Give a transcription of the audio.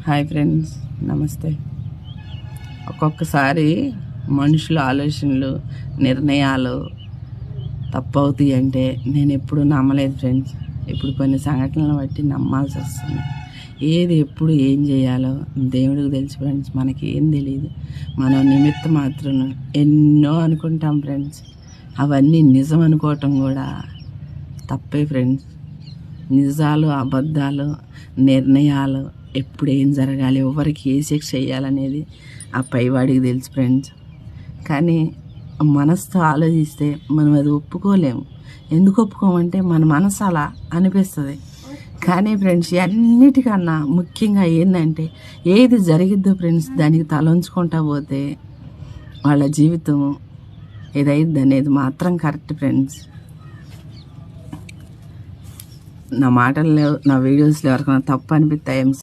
Hi friends, నమస్తే. ఒక్కొక్కసారి మనుషుల ఆలోచనలు, నిర్ణయాలు తప్పవుతాయి అంటే నేను ఎప్పుడు నమ్మలేదు ఫ్రెండ్స్. ఇప్పుడు కొన్ని సంఘటనలను బట్టి నమ్మాల్సి వస్తుంది. ఏది ఎప్పుడు ఏం చేయాలో దేవుడికి తెలుసు ఫ్రెండ్స్. మనకి ఏం తెలియదు. మనం నిమిత్త మాత్రం ఎన్నో అనుకుంటాం ఫ్రెండ్స్. అవన్నీ నిజం అనుకోవటం కూడా తప్పే ఫ్రెండ్స్. నిజాలు, అబద్ధాలు, నిర్ణయాలు, ఎప్పుడు ఏం జరగాలి, ఎవరికి ఏ శిక్ష చేయాలనేది ఆ పైవాడికి తెలుసు ఫ్రెండ్స్. కానీ మనసుతో ఆలోచిస్తే మనం అది ఒప్పుకోలేము. ఎందుకు ఒప్పుకోమంటే మన మనసు అలా అనిపిస్తుంది. కానీ ఫ్రెండ్స్, అన్నిటికన్నా ముఖ్యంగా ఏంటంటే ఏది జరిగిద్దో ఫ్రెండ్స్ దానికి తలంచుకుంటా పోతే వాళ్ళ జీవితం ఏదైద్ది అనేది మాత్రం కరెక్ట్ ఫ్రెండ్స్. నా మాటల్లో, నా వీడియోస్లో ఎవరికైనా తప్పు అనిపిస్తాయి